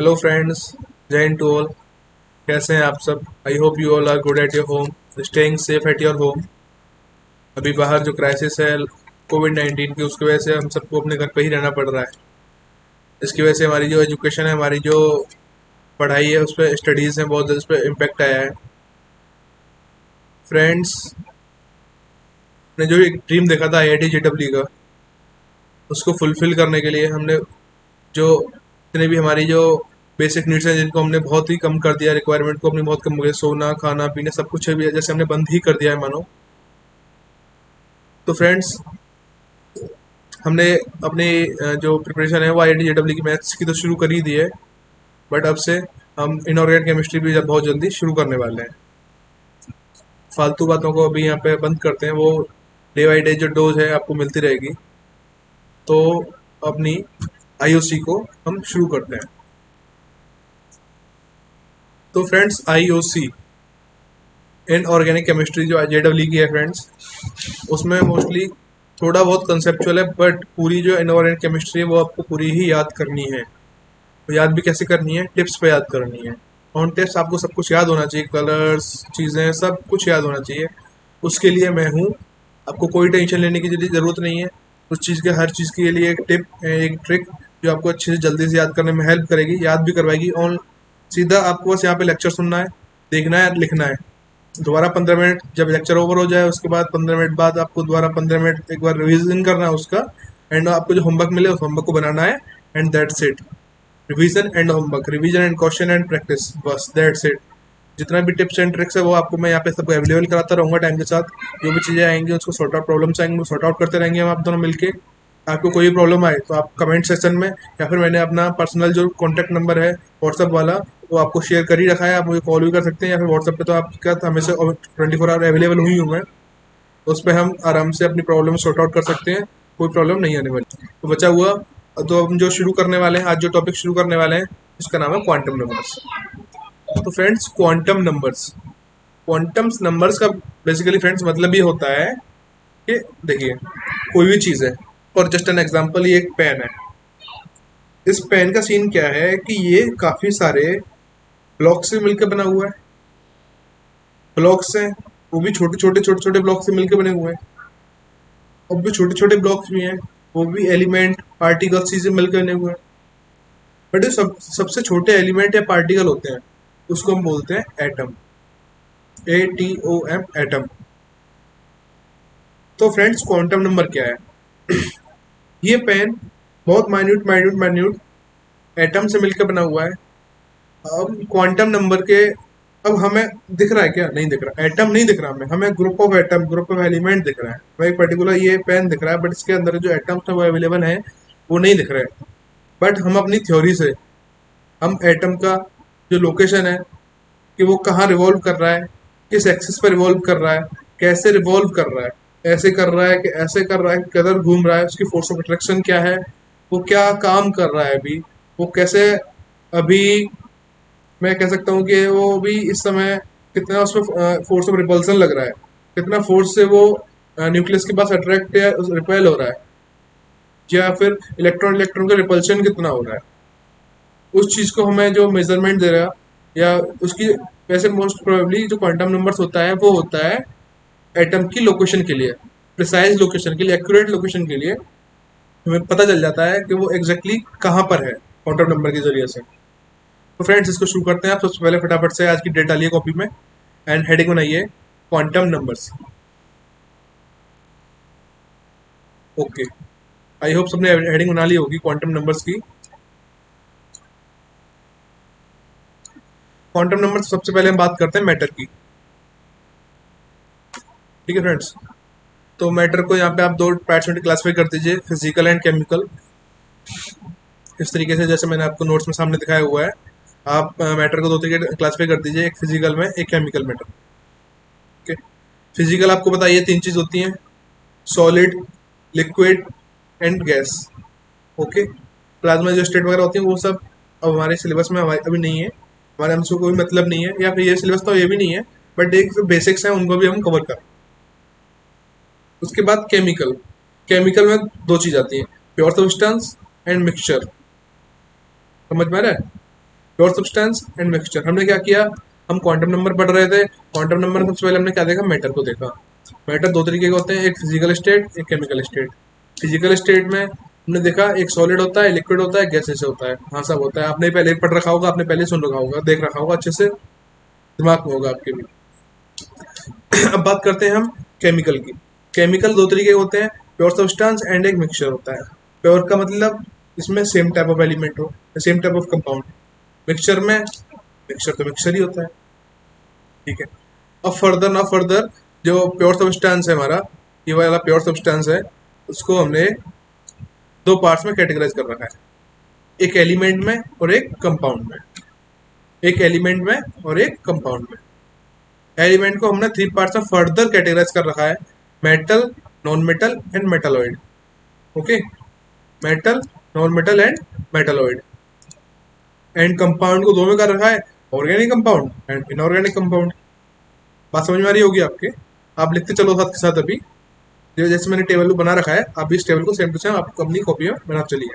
Hello friends, जय Hind to all. कैसे हैं आप सब? I hope you all are good at your home, staying safe at your home. अभी बाहर जो क्राइसिस है कोविड-19 की, उसकी वजह से हम सबको अपने घर पे ही रहना पड़ रहा है। इसकी वजह से हमारी जो एजुकेशन है, हमारी जो पढ़ाई है, उस पर स्टडीज़ हैं, बहुत उस पर इम्पेक्ट आया है। फ्रेंड्स, ने जो एक ड्रीम देखा था IIT JEE का, उसको फुलफिल करने के लिए हमने जो जितने भी हमारी जो बेसिक नीड्स हैं, जिनको हमने बहुत ही कम कर दिया, रिक्वायरमेंट को अपनी बहुत कम हो गया, सोना खाना पीना सब कुछ है भी जैसे हमने बंद ही कर दिया है मानो। तो फ्रेंड्स, हमने अपनी जो प्रिपरेशन है वो IIT JEE की मैथ्स की तो शुरू कर ही दी है, बट अब से हम इनऑर्गेनिक केमिस्ट्री भी बहुत जल्दी शुरू करने वाले हैं। फालतू बातों को अभी यहाँ पे बंद करते हैं, वो डे बाई डे जो डोज है आपको मिलती रहेगी। तो अपनी IOC को हम शुरू करते हैं। तो friends, IOC in organic chemistry जो JEE की है फ्रेंड्स, उसमें मोस्टली थोड़ा बहुत कंसेप्चुअल है, बट पूरी जो इनऑर्गेनिक केमिस्ट्री है वो आपको पूरी ही याद करनी है। तो याद भी कैसे करनी है? टिप्स पे याद करनी है। ऑन टिप्स आपको सब कुछ याद होना चाहिए, कलर्स, चीज़ें, सब कुछ याद होना चाहिए। उसके लिए मैं हूँ, आपको कोई टेंशन लेने की ज़रूरत नहीं है। उस चीज़ के हर चीज़ के लिए एक टिप, एक ट्रिक जो आपको अच्छे से जल्दी से याद करने में हेल्प करेगी, याद भी करवाएगी। ऑन सीधा आपको बस यहाँ पे लेक्चर सुनना है, देखना है, लिखना है। दोबारा 15 मिनट जब लेक्चर ओवर हो जाए, उसके बाद 15 मिनट बाद आपको दोबारा 15 मिनट एक बार रिविजन करना है उसका, एंड आपको जो होमवर्क मिले उस होमवर्क को बनाना है, and that's it. Revision and homework, revision and question and practice, बस दैट्स इट। जितना भी टिप्स एंड ट्रिक्स है वो आपको मैं यहाँ पे सबको अवेलेबल कराता रहूँगा टाइम के साथ। जो भी चीज़ें आएंगी उसको सॉर्ट आउट, प्रॉब्लम्स आएंगे वो सॉर्ट आउट करते रहेंगे हम आप दोनों मिलके। आपको कोई प्रॉब्लम आए तो आप कमेंट सेक्शन में, या फिर मैंने अपना पर्सनल जो कॉन्टैक्ट नंबर है व्हाट्सअप वाला, वो आपको शेयर कर ही रखा है। आप मुझे कॉल भी कर सकते हैं, या फिर व्हाट्सअप पे तो आपका हमेशा 24 आवर अवेलेबल हुई हूँ मैं। तो उस पर हम आराम से अपनी प्रॉब्लम सॉर्ट आउट कर सकते हैं, कोई प्रॉब्लम नहीं आने वाली। तो बचा हुआ, तो हम जो शुरू करने वाले हैं, आज जो टॉपिक शुरू करने वाले हैं, उसका नाम है क्वांटम नंबर्स। तो फ्रेंड्स, क्वांटम नंबर्स का बेसिकली फ्रेंड्स मतलब ये होता है कि देखिए, कोई भी चीज़ है, फॉर जस्ट एन एग्जांपल, ये एक पेन है। इस पेन का सीन क्या है कि ये काफ़ी सारे ब्लॉक से मिलकर बना हुआ है। ब्लॉक्स हैं, वो भी छोटे छोटे ब्लॉक से मिलकर बने हुए हैं। और भी छोटे छोटे ब्लॉक्स भी हैं, वो भी एलिमेंट पार्टिकल्स चीज़ें मिलकर बने हुए हैं। बट जो सबसे छोटे एलिमेंट या पार्टिकल होते हैं, उसको हम बोलते हैं एटम। ATOM, atom. तो फ्रेंड्स, क्वांटम नंबर क्या है? ये पेन बहुत माइन्यूट माइन्यूट माइन्यूट एटम से मिलकर बना हुआ है। अब क्वांटम नंबर के, अब हमें दिख रहा है क्या? नहीं दिख रहा, एटम नहीं दिख रहा हमें, group of atom, group of element दिख रहा है। वह एक पर्टिकुलर ये पेन दिख रहा है, बट इसके अंदर जो एटम्स है वो अवेलेबल है, वो नहीं दिख रहे। बट हम अपनी थ्योरी से, हम एटम का जो लोकेशन है कि वो कहाँ रिवॉल्व कर रहा है, किस एक्सिस पर रिवॉल्व कर रहा है, कैसे रिवॉल्व कर रहा है, ऐसे कर रहा है कि ऐसे कर रहा है, किधर घूम रहा है, उसकी फोर्स ऑफ अट्रैक्शन क्या है, वो क्या काम कर रहा है अभी, वो कैसे, अभी मैं कह सकता हूँ कि वो भी इस समय कितना उसमें फोर्स ऑफ रिपल्सन लग रहा है, कितना फोर्स से वो न्यूक्लियस के पास अट्रैक्ट या रिपेल हो रहा है, या फिर इलेक्ट्रॉन इलेक्ट्रॉन का रिपल्शन कितना हो रहा है। उस चीज़ को हमें जो मेजरमेंट दे रहा, या उसकी, वैसे मोस्ट प्रोबेबली जो क्वांटम नंबर्स होता है वो होता है एटम की लोकेशन के लिए, प्रिसाइज लोकेशन के लिए, एक्यूरेट लोकेशन के लिए। हमें पता चल जाता है कि वो एग्जैक्टली कहाँ पर है क्वांटम नंबर के जरिए से। तो फ्रेंड्स, इसको शुरू करते हैं। आप सबसे पहले फटाफट से आज की डेट डालिए कॉपी में, एंड हेडिंग बनाइए quantum numbers. Okay, I hope सबने हेडिंग बना ली होगी क्वांटम नंबर्स की। क्वांटम नंबर, सबसे पहले हम बात करते हैं मैटर की। ठीक है फ्रेंड्स, तो मैटर को यहाँ पे आप दो पार्ट्स में क्लासीफाई कर दीजिए, फिजिकल एंड केमिकल। इस तरीके से जैसे मैंने आपको नोट्स में सामने दिखाया हुआ है, आप मैटर को दो तरीके क्लासीफाई कर दीजिए, एक फिजिकल में, एक केमिकल मैटर। ओके, फिजिकल आपको बताइए तीन चीज होती हैं: solid, liquid and gas. Okay, plasma जो स्टेट वगैरह होती है वो सब अब हमारे सिलेबस में हमारे अभी नहीं है, हमारे हमसे कोई मतलब नहीं है, या फिर ये सिलेबस तो ये भी नहीं है, बट एक बेसिक्स है उनको भी हम कवर कर। उसके बाद केमिकल। केमिकल में दो चीज आती है: प्योर सब्सटेंस एंड मिक्सचर। समझ में आ रहा है? Pure substance and mixture. हमने क्या किया, हम क्वांटम नंबर पढ़ रहे थे। क्वांटम नंबर में सबसे पहले हमने क्या देखा, मैटर को देखा। मैटर दो तरीके के होते हैं, एक फिजिकल स्टेट, एक केमिकल स्टेट। फिजिकल स्टेट में हमने देखा एक सॉलिड होता है, लिक्विड होता है, गैसेस होता है। हाँ सब होता है, आपने पहले पढ़ रखा होगा, आपने पहले सुन रखा होगा, देख रखा होगा, अच्छे से दिमाग में होगा आपके भी। अब बात करते हैं हम केमिकल की। केमिकल दो तरीके के होते हैं, प्योर सब्सटेंस एंड एक मिक्सचर होता है। प्योर का मतलब इसमें सेम टाइप ऑफ एलिमेंट हो, same type of compound. Mixture में मिक्सचर तो मिक्सचर ही होता है, ठीक है। अब फर्दर ना फर्दर जो प्योर सब्सटेंस है हमारा, ये वाला प्योर सब्सटेंस है, उसको हमने दो पार्ट्स में कैटेगराइज कर रखा है, एक एलिमेंट में और एक कंपाउंड में। एक एलिमेंट में और एक कंपाउंड में। एलिमेंट को हमने थ्री पार्ट्स में फर्दर कैटेगराइज कर रखा है, metal, non metal and metalloid. Okay, metal, non metal and metalloid. And compound को दो में कर रखा है, organic compound and inorganic compound. बात समझ में आ रही होगी आपके, आप लिखते चलो साथ के साथ। अभी जैसे मैंने टेबल बना रखा है, आप भी इस टेबल को सेम टू सेम आप अपनी कॉपी में बना चलिए।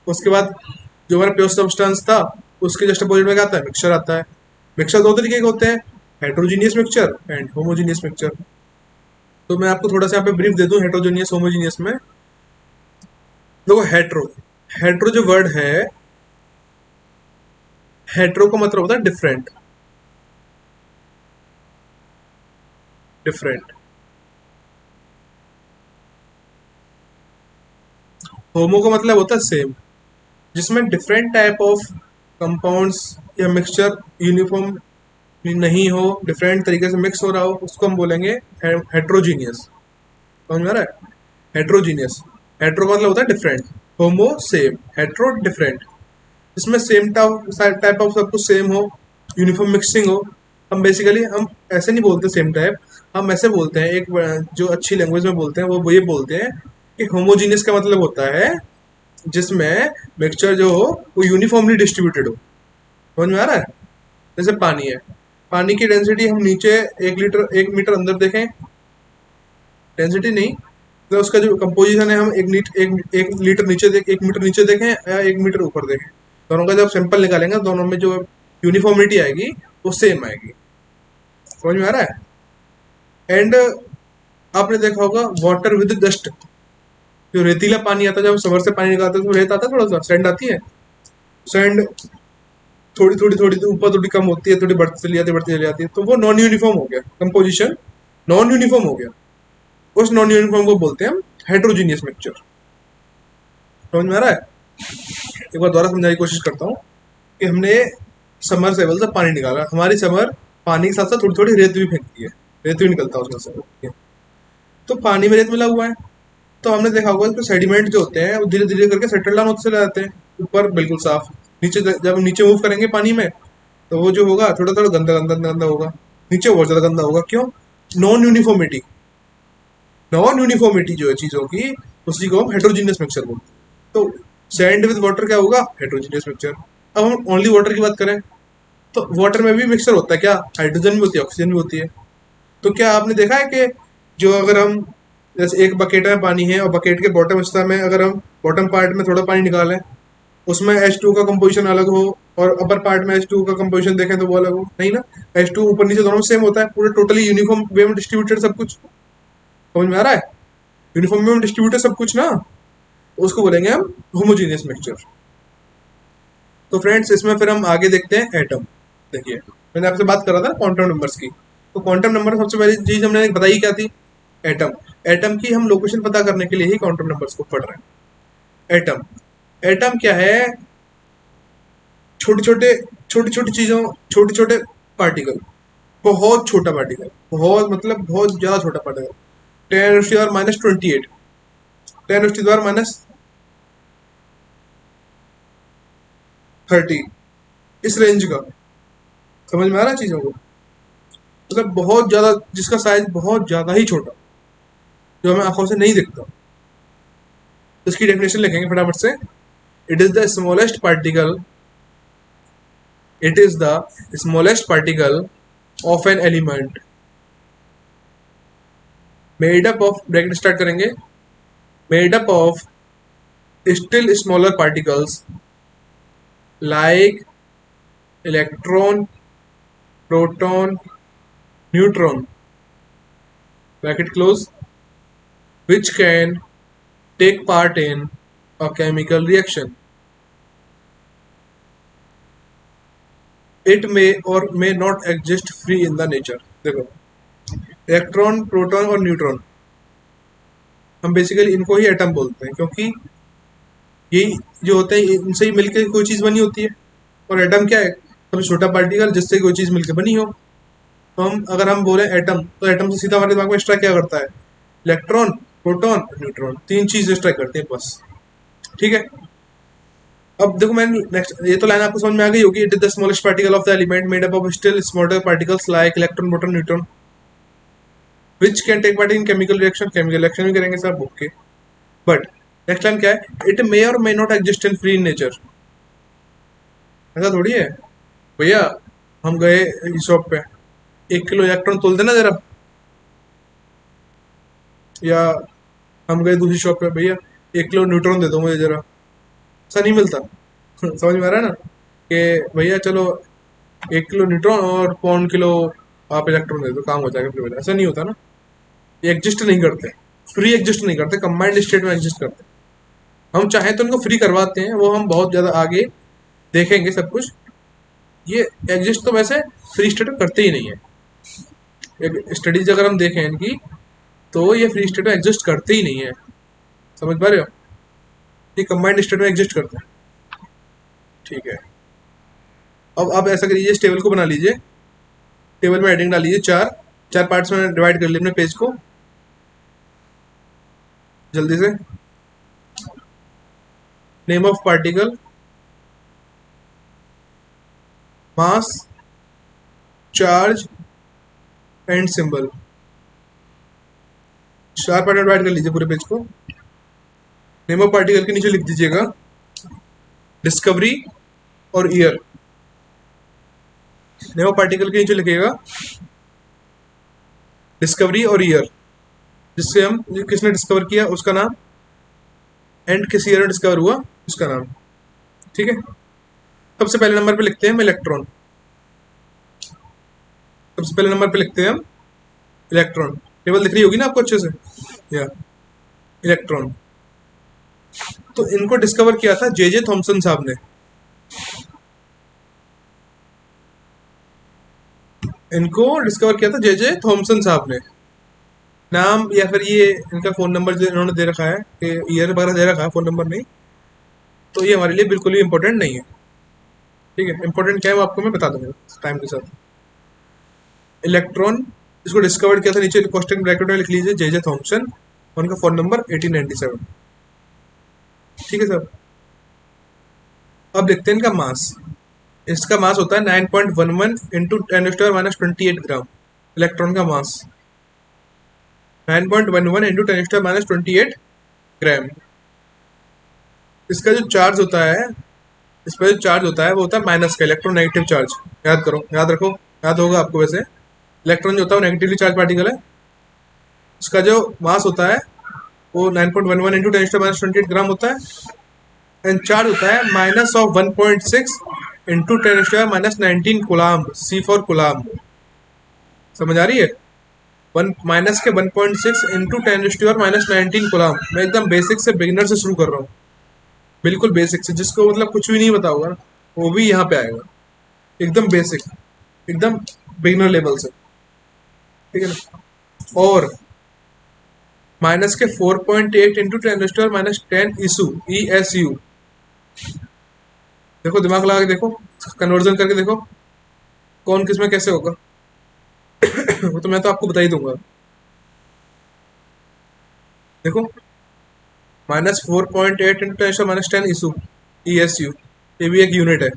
उसके बाद जो हमारा प्योर सब्सटेंस था, उसके जस्ट अपोजिट में क्या आता है, मिक्सचर आता है। मिक्सचर दो तरीके के होते हैं, heterogeneous mixture and homogeneous mixture. तो मैं आपको थोड़ा सा यहाँ पे ब्रीफ दे दूं हेट्रोजीनियस होमोजीनियस में। देखो हेट्रो, हेट्रो जो वर्ड है, हेट्रो का मतलब होता है डिफरेंट, डिफरेंट। होमो का मतलब होता है सेम, जिसमें डिफरेंट टाइप ऑफ कंपाउंड्स या मिक्सचर यूनिफॉर्म नहीं हो, डिफरेंट तरीके से मिक्स हो रहा हो, उसको हम बोलेंगे हेट्रोजीनियस। समझ में आ रहा है, हेट्रोजीनियस। हेट्रो का मतलब होता है डिफरेंट, होमो सेम, हेट्रो डिफरेंट। इसमें सेम टाइप ऑफ सब कुछ सेम हो, यूनिफॉर्म मिक्सिंग हो। हम बेसिकली हम ऐसे नहीं बोलते सेम टाइप, हम ऐसे बोलते हैं, एक जो अच्छी लैंग्वेज में बोलते हैं वो ये बोलते हैं कि होमोजीनियस का मतलब होता है जिसमें मिक्सचर जो हो वो यूनिफॉर्मली डिस्ट्रीब्यूटेड हो। समझ में आ रहा है, जैसे पानी है, पानी की डेंसिटी हम नीचे 1 मीटर अंदर देखें, डेंसिटी नहीं, तो उसका जो कंपोजिशन है हम एक लीटर नीचे देख 1 मीटर नीचे देखें या 1 मीटर ऊपर देखें, दोनों का जब सैंपल निकालेंगे दोनों में जो यूनिफॉर्मिटी आएगी वो सेम आएगी। समझ में आ रहा है। एंड आपने देखा होगा वाटर विद डस्ट, जो रेतीला पानी आता है, जब समर से पानी निकालते हैं तो रेत आता है, थोड़ा सा सैंड आती है। सैंड थोड़ी थोड़ी थोड़ी ऊपर थोड़ी कम होती है, थोड़ी बढ़ती चली जाती है, तो वो नॉन यूनिफॉर्म हो गया, कंपोजिशन नॉन यूनिफॉर्म हो गया। उस नॉन यूनिफॉर्म को बोलते हैं हम हेट्रोजीनियस मिक्सचर। समझ में आ रहा है। एक बार दोबारा समझाने की कोशिश करता हूँ कि हमने समर सेवल से पानी निकाला, हमारी समर पानी के साथ साथ थोड़ी थोड़ी रेत भी फेंकती है, रेत भी निकलता है उसमें से। तो पानी में रेत मिला हुआ है, तो हमने देखा होगा कि सेडिमेंट जो होते हैं वो धीरे धीरे करके सेटल डाउन होते चले जाते हैं, ऊपर बिल्कुल साफ, नीचे जब हम नीचे मूव करेंगे पानी में तो वो जो होगा थोड़ा थोड़ा गंदा गंदा गंदा होगा, नीचे और ज्यादा गंदा होगा। क्यों, नॉन यूनिफॉर्मिटी, नॉन यूनिफॉर्मिटी जो है चीजों की, उसी को हम हेट्रोजीनियस मिक्सचर बोलते हैं। तो सैंड विद वाटर क्या होगा, हेट्रोजीनियस मिक्सचर। अब हम ओनली वाटर की बात करें तो वाटर में भी मिक्सचर होता है क्या, हाइड्रोजन भी होती है, ऑक्सीजन भी होती है। तो क्या आपने देखा है कि जो अगर हम जैसे एक बकेट में पानी है और बकेट के बॉटम हिस्सा में अगर हम बॉटम पार्ट में थोड़ा पानी निकालें, उसमें H2 का कंपोजिशन अलग हो और अपर पार्ट में H2 का कंपोजिशन देखें तो वो अलग हो, नहीं ना। H2 ऊपर नीचे दोनों सेम होता है, पूरे टोटली यूनिफॉर्म वे में डिस्ट्रीब्यूटेड सब कुछ। समझ में आ रहा है, यूनिफॉर्म वे में डिस्ट्रीब्यूटेड सब कुछ ना, उसको बोलेंगे हम होमोजीनियस मिक्सचर। तो फ्रेंड्स इसमें फिर हम आगे देखते हैं एटम। देखिए मैंने आपसे बात कर रहा था क्वांटम नंबर्स की, तो क्वांटम नंबर सबसे पहली चीज हमने बताई क्या थी, एटम। एटम की हम लोकेशन पता करने के लिए ही क्वांटम नंबर्स को पढ़ रहे हैं। एटम, एटम क्या है, छोटे छोटे छोटी छोटी चीजों, छोटे छोटे पार्टिकल, बहुत छोटा पार्टिकल, बहुत मतलब बहुत ज्यादा छोटा पार्टिकल, 10⁻⁻28, 10⁻30, इस रेंज का। समझ में आ रहा है चीजों को, मतलब बहुत ज्यादा, जिसका साइज बहुत ज्यादा ही छोटा, जो हमें आंखों से नहीं दिखता। तो इसकी डेफिनेशन लिखेंगे फटाफट से। It is the smallest particle, it is the smallest particle of an element made up of, bracket start करेंगे, made up of still smaller particles like electron, proton, neutron, bracket close, which can take part in a chemical reaction. It may or may not exist free in the nature. देखो, electron, proton और neutron, हम basically इनको ही atom बोलते हैं, क्योंकि ये जो होते हैं इनसे ही मिलकर कोई चीज़ बनी होती है। और एटम क्या है? सबसे छोटा पार्टिकल जिससे कोई चीज़ मिलकर बनी हो। तो हम अगर हम बोले एटम, तो एटम से सीधा हमारे दिमाग में एक्स्ट्रा क्या करता है? इलेक्ट्रॉन, प्रोटॉन, न्यूट्रॉन, तीन चीज़ एक्स्ट्रा करते हैं बस। ठीक है। अब देखो, मैंने नेक्स्ट ये तो लाइन आपको समझ में आ गई होगी। It is the smallest particle of the element made up of still smaller particles like electron, proton, neutron, which can take part in chemical reaction. Chemical reaction भी करेंगे सब, ओके। बट नेक्स्ट लाइन क्या है? It may और may not exist in free nature. ऐसा थोड़ी है भैया, हम गए शॉप पे, 1 किलो इलेक्ट्रॉन तोल देना जरा, या हम गए दूसरी शॉप पे, भैया 1 किलो न्यूट्रॉन दे दो मुझे जरा, ऐसा नहीं मिलता। समझ में आ रहा है ना कि भैया चलो 1 किलो न्यूट्रॉन और 0.25 किलो आप इलेक्ट्रॉन दे दो, काम हो जाएगा। फिर ऐसा नहीं होता ना, ये एग्जिस्ट नहीं करते, फ्री एग्जिस्ट नहीं करते, कंबाइंड स्टेट में एग्जिस्ट करते हैं। हम चाहें तो उनको फ्री करवाते हैं, वो हम बहुत ज़्यादा आगे देखेंगे सब कुछ। ये एग्जिस्ट तो वैसे फ्री स्टेट में करते ही नहीं है। स्टडीज अगर हम देखें इनकी, तो ये फ्री स्टेट में एग्जिस्ट करते ही नहीं है। समझ पा रहे हो? ये कंबाइंड स्टेट में एग्जिस्ट करते हैं। ठीक है। अब आप ऐसा करिए, इस टेबल को बना लीजिए, टेबल में हेडिंग डाल लीजिए, चार चार पार्ट्स में डिवाइड कर लीजिए अपने पेज को जल्दी से। Name of particle, mass, charge and symbol. 4 part में डिवाइड कर लीजिए पूरे पेज को। नेम ऑफ पार्टिकल के नीचे लिख दीजिएगा डिस्कवरी और ईयर। नेम ऑफ पार्टिकल के नीचे लिखिएगा डिस्कवरी और ईयर, जिससे हम किसने डिस्कवर किया उसका नाम, एंड किस ईयर में डिस्कवर हुआ उसका नाम। ठीक है। सबसे पहले नंबर पे लिखते हैं हम इलेक्ट्रॉन। सबसे पहले नंबर पे लिखते हैं हम इलेक्ट्रॉन। टेबल दिख रही होगी ना आपको अच्छे से, या इलेक्ट्रॉन। तो इनको डिस्कवर किया था जे जे थॉमसन साहब ने। इनको डिस्कवर किया था जे जे थॉमसन साहब ने। नाम या फिर ये इनका फोन नंबर जो इन्होंने दे रखा है, कि ईयर वगैरह दे रखा है, फोन नंबर नहीं, तो ये हमारे लिए बिल्कुल भी इंपॉर्टेंट नहीं है। ठीक है। इंपॉर्टेंट क्या है वो आपको मैं बता दूंगा टाइम के साथ। इलेक्ट्रॉन इसको डिस्कवर किया था, नीचे क्वेश्चन ब्रैकेट में लिख लीजिए जे जे थॉमसन, उनका फोन नंबर 1897। ठीक है सर। अब देखते हैं इनका मास। इसका मास होता है 9.11 इंटू 10⁻28 ग्राम। इलेक्ट्रॉन का मास 9.11 इंटू 10⁻28 ग्राम। इसका जो चार्ज होता है, इस पर जो चार्ज होता है वो होता है माइनस का, इलेक्ट्रॉन नेगेटिव चार्ज। याद करो, याद रखो, याद होगा आपको वैसे। इलेक्ट्रॉन जो होता है वो नेगेटिवली चार्ज पार्टिकल है। उसका जो मास होता है वो 9.11 इंटू 10⁻28 ग्राम होता है, एंड चार्ज होता है minus of 1.6 into 10⁻19 coulomb, C for coulomb. समझ आ रही है? वन माइनस के 1.6 इंटू 10⁻19 कुलाम। मैं एकदम बेसिक से, बिगिनर से शुरू कर रहा हूँ, बिल्कुल बेसिक से, जिसको मतलब कुछ भी नहीं पता होगा ना, वो भी यहाँ पे आएगा। एकदम बेसिक, एकदम बिगिनर लेवल से। ठीक है ना? और माइनस के 4.8 into 10⁻10 esu, E S U. देखो, दिमाग लगा के देखो, कन्वर्जन करके देखो कौन किस में कैसे होगा। वो तो मैं तो आपको बता ही दूंगा। देखो, -4.8 into 10⁻10 esu, E S U, ये भी एक यूनिट है।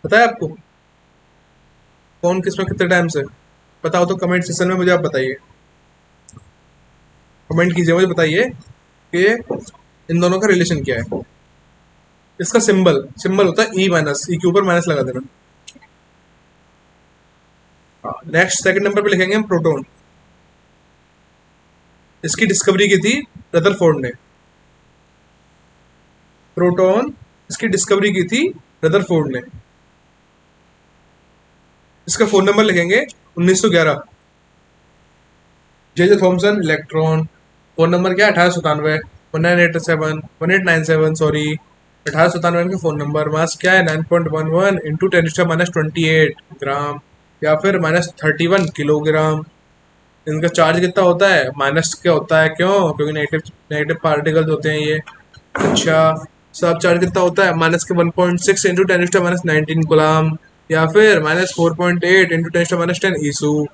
पता है आपको कौन किस में कितने टाइम से? पता हो तो कमेंट सेक्शन में मुझे आप बताइए, कमेंट कीजिए, मुझे बताइए कि इन दोनों का रिलेशन क्या है। इसका सिंबल सिंबल होता है ई माइनस, ई के ऊपर माइनस लगा देना। नेक्स्ट सेकंड नंबर पे लिखेंगे हम प्रोटॉन। इसकी डिस्कवरी की थी रदरफोर्ड ने। प्रोटॉन इसकी डिस्कवरी की थी रदरफोर्ड ने। इसका फोन नंबर लिखेंगे 1911। J J Thomson electron, phone number क्या है 1897, 1987 सॉरी 1897 का फोन नंबर। मास क्या है 9.11 इंटू 10⁻28 ग्राम या फिर -31 किलोग्राम। इनका चार्ज कितना होता है, माइनस क्या होता है, क्यों, क्योंकि नेगेटिव नेगेटिव पार्टिकल्स होते हैं ये। अच्छा, सब चार्ज कितना होता है, माइनस के 1.6 इंटू 10⁻19 गुलाम या फिर -4.8 इंटू 10⁻10 ईसु।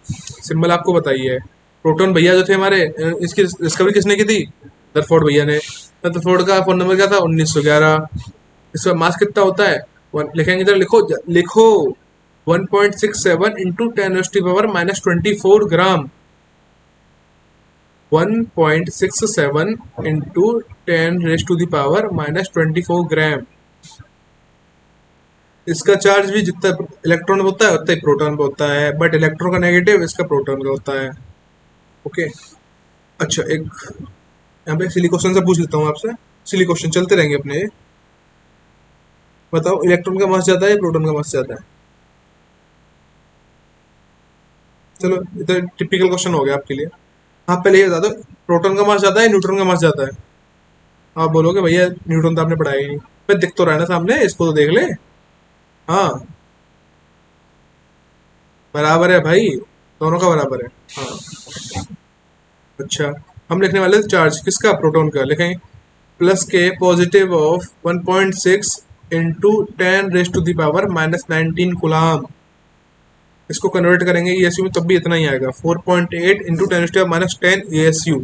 सिंबल आपको बताइए। प्रोटॉन भैया जो थे हमारे, इसकी डिस्कवरी किसने की थी, रदरफोर्ड भैया ने। रदरफोर्ड का फोन नंबर क्या था 1911। इसका मास कितना होता है, लिखेंगे इधर, लिखो लिखो 1.67 इंटू 10⁻24 ग्राम। 1.67 इंटू 10⁻24 ग्राम। इसका चार्ज भी जितना इलेक्ट्रॉन में होता है उतना ही प्रोटॉन पे होता है, बट इलेक्ट्रॉन का नेगेटिव इसका प्रोटॉन का होता है। ओके। अच्छा, एक यहाँ पे सिली क्वेश्चन से पूछ लेता हूँ आपसे। सिली क्वेश्चन चलते रहेंगे अपने ये। बताओ, इलेक्ट्रॉन का मास ज्यादा है प्रोटॉन का मास ज्यादा है? चलो, इधर टिपिकल क्वेश्चन हो गया आपके लिए। आप पहले ये बता दो, प्रोटॉन का मास ज्यादा है न्यूट्रॉन का मास ज्यादा है? आप बोलोगे भैया न्यूट्रॉन तो आपने पढ़ाया ही नहीं। फिर दिख तो रहा है ना सामने, इसको तो देख ले। हाँ, बराबर है भाई, दोनों का बराबर है। हाँ। अच्छा, हम लिखने वाले थे चार्ज किसका, प्रोटॉन का। लिखेंगे प्लस के पॉजिटिव ऑफ 1.6 इंटू 10⁻⁻19 गुलाम। इसको कन्वर्ट करेंगे ईएसयू में तब भी इतना ही आएगा, 4.8 इंटू 10⁻10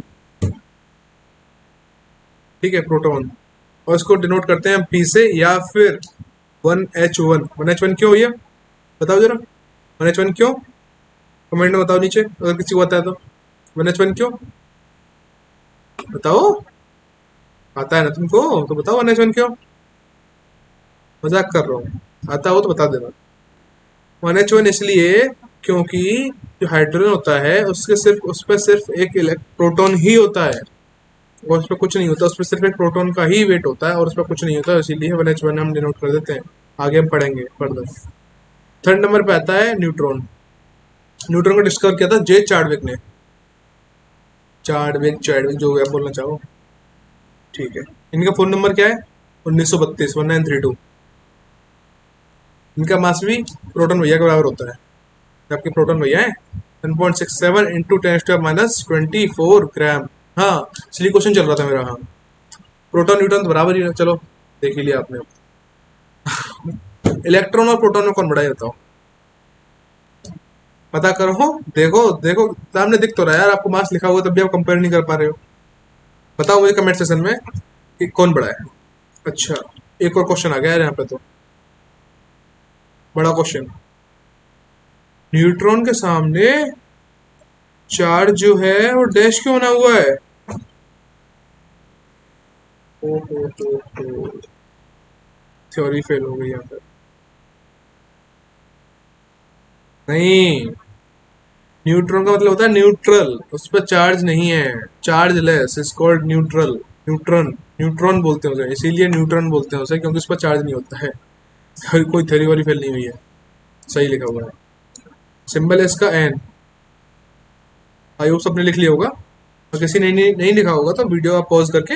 ठीक है, प्रोटॉन। और इसको डिनोट करते हैं हम पी से या फिर 1H1। 1H1 क्यों भैया, बताओ जरा, 1H1 क्यों, कमेंट में बताओ नीचे अगर किसी को आता है तो। 1H1 क्यों बताओ, आता है ना तुमको तो बताओ 1H1 क्यों। मजाक कर रहा हूँ, आता हो तो बता देना। 1H1 इसलिए क्योंकि जो हाइड्रोजन होता है उसके सिर्फ उस पर सिर्फ एक प्रोटॉन ही होता है, और उस पर कुछ नहीं होता, उस पर सिर्फ एक प्रोटॉन का ही वेट होता है और उस पर कुछ नहीं होता, इसीलिए 1H1 हम डिनोट कर देते हैं। आगे हम पढ़ेंगे फर्दर। थर्ड नंबर पे आता है न्यूट्रॉन। न्यूट्रॉन को डिस्कवर किया था जे चार्डविक ने। चार्डविक चार्डविक जो आप बोलना चाहो, ठीक है। इनका फोन नंबर क्या है 1932 1932। इनका मास भी प्रोटॉन भैया के बराबर होता है, आपके प्रोटॉन भैया है 1.67 इंटू 10⁻24 ग्राम। हाँ, इसलिए क्वेश्चन चल रहा था मेरा। हाँ, प्रोटॉन न्यूट्रॉन तो बराबर ही है, चलो देख ही लिया आपने। इलेक्ट्रॉन और प्रोटॉन में कौन बड़ा है बताओ, पता करो। देखो देखो सामने दिख तो रहा है यार, आपको मास लिखा हुआ तब भी आप कंपेयर नहीं कर पा रहे हो। बताओ मुझे कमेंट सेक्शन में कि कौन बड़ा है। अच्छा, एक और क्वेश्चन आ गया यार यहाँ पे तो, बड़ा क्वेश्चन। न्यूट्रॉन के सामने चार्ज जो है वो डैश क्यों बना हुआ है? ओ थ्योरी फेल हो गई यहाँ पे। नहीं, न्यूट्रॉन का मतलब होता है न्यूट्रल, उस पर चार्ज नहीं है, charge less is called neutral. Neutron, neutron बोलते हैं उसे, इसीलिए न्यूट्रॉन बोलते हैं उसे क्योंकि उस पर चार्ज नहीं होता है। कोई थ्योरी वारी फेल नहीं हुई है, सही लिखा हुआ है। सिंबल है इसका एन। आई होप सबने लिख लिया होगा, और किसी ने नहीं लिखा होगा तो वीडियो आप पॉज करके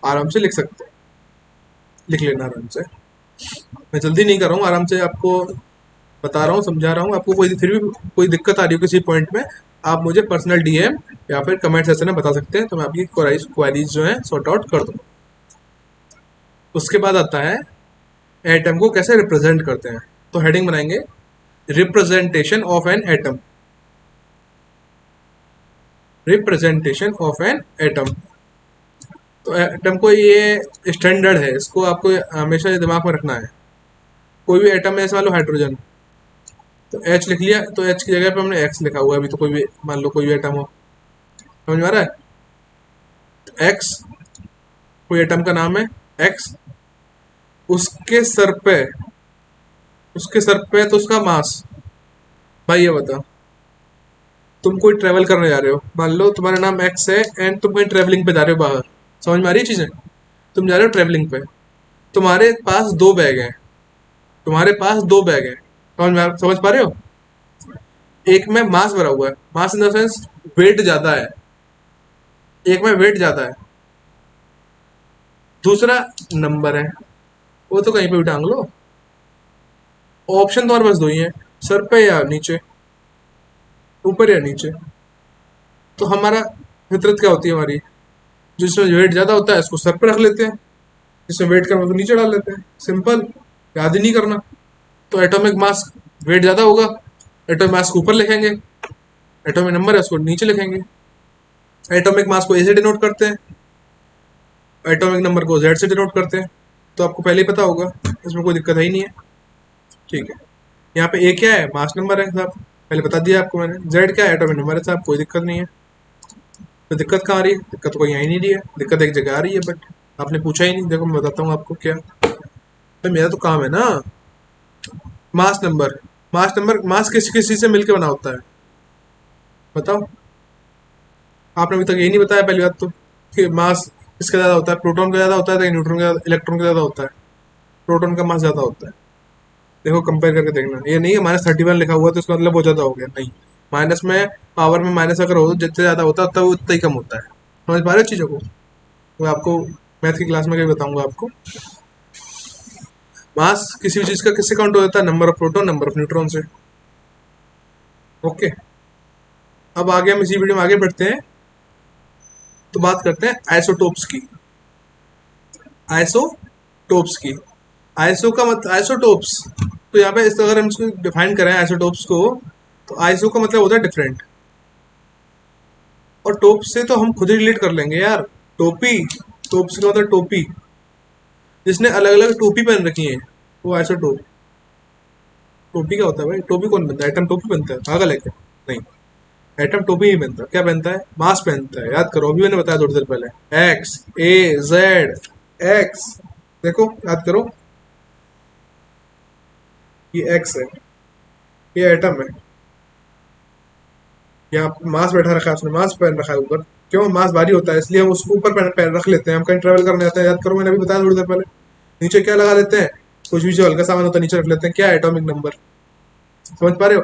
आराम से लिख सकते हैं, लिख लेना आराम से। मैं जल्दी नहीं कर रहा हूँ, आराम से आपको बता रहा हूँ, समझा रहा हूँ आपको। कोई फिर भी कोई दिक्कत आ रही हो किसी पॉइंट में, आप मुझे पर्सनल डीएम या फिर कमेंट सेक्शन में बता सकते हैं, तो मैं आपकी क्वेरीज जो है सॉर्ट आउट कर दूँ। उसके बाद आता है एटम को कैसे रिप्रेजेंट करते हैं, तो हेडिंग बनाएंगे representation of an atom. Representation of an atom, तो एटम को ये स्टैंडर्ड है, इसको आपको हमेशा ये दिमाग में रखना है। कोई भी एटम है, ऐसे मान लो हाइड्रोजन, तो एच लिख लिया, तो एच की जगह पे हमने एक्स लिखा हुआ है अभी। तो कोई भी मान लो कोई भी एटम हो, समझ में आ रहा है, एक्स कोई एटम का नाम है एक्स, उसके सर पे, उसके सर पे तो उसका मास। भाई ये बता, तुम कोई ट्रेवल करने जा रहे हो, मान लो तुम्हारा नाम एक्स है एंड तुम कहीं ट्रेवलिंग पे जा रहे हो बाहर, समझ में आ रही है चीजें, तुम जा रहे हो ट्रेवलिंग पे, तुम्हारे पास दो बैग हैं, तुम्हारे पास दो बैग हैं, समझ पा रहे हो? एक में मास भरा हुआ है, मास इन द सेंस वेट ज्यादा है, एक में वेट ज्यादा है, दूसरा नंबर है, वो तो कहीं पे भी टांग लो। ऑप्शन तुम्हारे पास दो ही है, सर पे या नीचे, ऊपर या नीचे। तो हमारा फितरत क्या होती है हमारी, जिसमें वेट ज्यादा होता है उसको सर पे रख लेते हैं, जिसमें वेट कम है उसको नीचे डाल लेते हैं, सिंपल, याद ही नहीं करना। तो एटॉमिक मास वेट ज्यादा होगा, एटॉमिक मास को ऊपर लिखेंगे, एटॉमिक नंबर है उसको नीचे लिखेंगे। एटॉमिक मास को ए से डिनोट करते हैं, एटॉमिक नंबर को जेड से डिनोट करते हैं। तो आपको पहले ही पता होगा, इसमें कोई दिक्कत है ही नहीं है। ठीक है, यहाँ पे ए क्या है, मास नंबर है साहब, पहले बता दिया आपको मैंने। जेड क्या है, एटॉमिक नंबर है साहब, कोई दिक्कत नहीं है। तो दिक्कत कहाँ आ रही है, दिक्कत तो कोई यहाँ ही नहीं रही है, दिक्कत एक जगह आ रही है, बट आपने पूछा ही नहीं। देखो मैं बताता हूँ आपको क्या, तो मेरा तो काम है ना। मास नंबर, मास किस किस चीज से मिलकर बना होता है, बताओ। आपने अभी तक यही नहीं बताया पहली बात तो, कि मास किसका ज्यादा होता है, प्रोटॉन का ज्यादा होता है या न्यूट्रॉन का, इलेक्ट्रॉन का ज्यादा होता है? प्रोटॉन का मास ज्यादा होता है। देखो कंपेयर करके देखना, ये नहीं है -31 लिखा हुआ है तो इसका मतलब बहुत ज्यादा हो गया, नहीं। माइनस में, पावर में माइनस अगर हो तो जितने ज्यादा होता है तब उतना ही कम होता है। समझ पा रहे हो चीजों को? मैं आपको मैथ की क्लास में कभी बताऊंगा आपको। मास किसी भी चीज का किससे काउंट हो जाता है, number of proton number of neutron से। ओके, अब आगे हम इसी वीडियो में आगे बढ़ते हैं, तो बात करते हैं आइसोटोप्स की। आइसोटोप्स की, आइसो का मतलब आइसोटोप्स, तो यहाँ पे इस अगर हम इसको डिफाइन करें आइसोटोप्स को, तो आइसो का मतलब होता है डिफरेंट, और टोप से तो हम खुद ही रिलेट कर लेंगे यार। टोपी, टोप्स का मतलब टोपी, जिसने अलग अलग टोपी पहन रखी है वो आइसोटोप। टोपी क्या होता है भाई, टोपी कौन बनता है, एटम टोपी बनता है, पागल है क्या? नहीं, एटम टोपी नहीं बनता, क्या बनता है, मास पहनता है। याद करो, अभी मैंने बताया थोड़ी देर पहले, एक्स ए जेड एक्स, देखो याद करो, ये एक्स है, ये एटम है, यहाँ मास बैठा रखा है उसने, मास पहन रखा है ऊपर। क्यों, मास भारी होता है इसलिए हम उसको ऊपर पहन पहन रख लेते हैं, हम कहीं ट्रेवल करने जाते हैं, याद करो मैंने अभी बताया थोड़ी देर पहले। नीचे क्या लगा लेते हैं, कुछ भी जो हल्का सामान होता है नीचे रख लेते हैं, क्या, एटॉमिक नंबर। समझ पा रहे हो?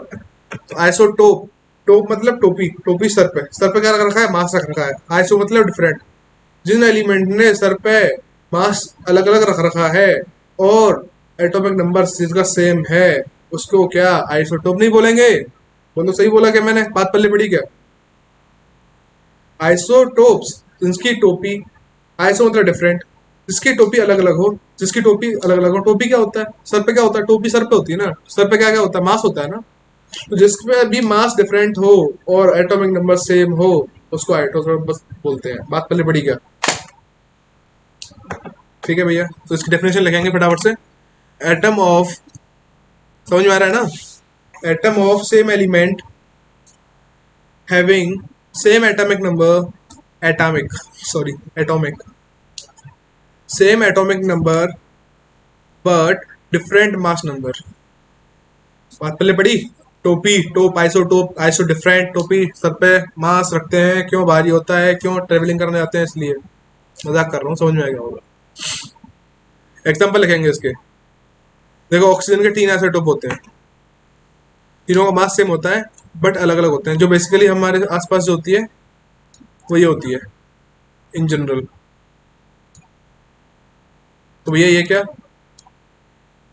तो आइसोटोप, टोप मतलब टोपी, टोपी सर पे क्या रख रखा है, मास रख रखा है। आइसो मतलब डिफरेंट, जिन एलिमेंट ने सर पे मास अलग अलग रख रखा है और एटॉमिक नंबर जिसका सेम है, उसको क्या आइसोटोप नहीं बोलेंगे? बोलो सही बोला क्या मैंने, बात पल्ले पड़ी क्या? आइसोटोप्स, जिनकी टोपी, आइसो मतलब डिफरेंट, जिसकी टोपी अलग अलग हो, जिसकी टोपी अलग अलग हो। टोपी क्या होता है, सर पे क्या होता है, टोपी सर पे होती है ना, सर पे क्या क्या होता है, मास होता है ना। तो जिसपे भी मास डिफरेंट हो और एटॉमिक नंबर सेम हो, उसको आइसोटोप बस बोलते हैं। बात पहले पड़ी क्या? ठीक है भैया, तो इसकी डेफिनेशन लिखेंगे फटाफट से। एटम ऑफ, समझ में आ रहा है ना, atom of same element having same atomic number, atomic, sorry atomic, same atomic number but different mass number. बात पहले पड़ी। टोपी, टोप, आइसोटोप, आइसो डिफरेंट, टोपी सर पे मास रखते हैं, क्यों भारी होता है, क्यों ट्रेवलिंग करने जाते हैं इसलिए। मजाक कर रहा हूँ, समझ में आ गया होगा। एग्जाम्पल लिखेंगे इसके, देखो ऑक्सीजन के 3 आइसोटोप होते हैं, तीनों का मास सेम होता है बट अलग अलग होते हैं। जो बेसिकली हमारे आसपास जो होती है वो ये होती है इन जनरल। तो भैया ये क्या,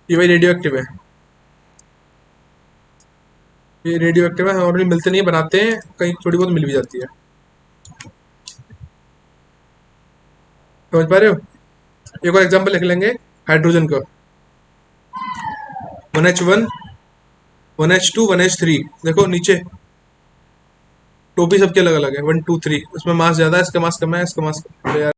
ये भाई रेडियो एक्टिव है, ये रेडियो एक्टिव है, नॉर्मली मिलते नहीं है, बनाते हैं कहीं, थोड़ी बहुत मिल भी जाती है। समझ पा रहे हो? एक और एग्जाम्पल लिख लेंगे हाइड्रोजन का, 1H1, 1H2, 1H3। देखो नीचे टोपी सबके अलग अलग है, 1 2 3, उसमें मास ज्यादा है, इसका मास कम है, इसका मास कम है।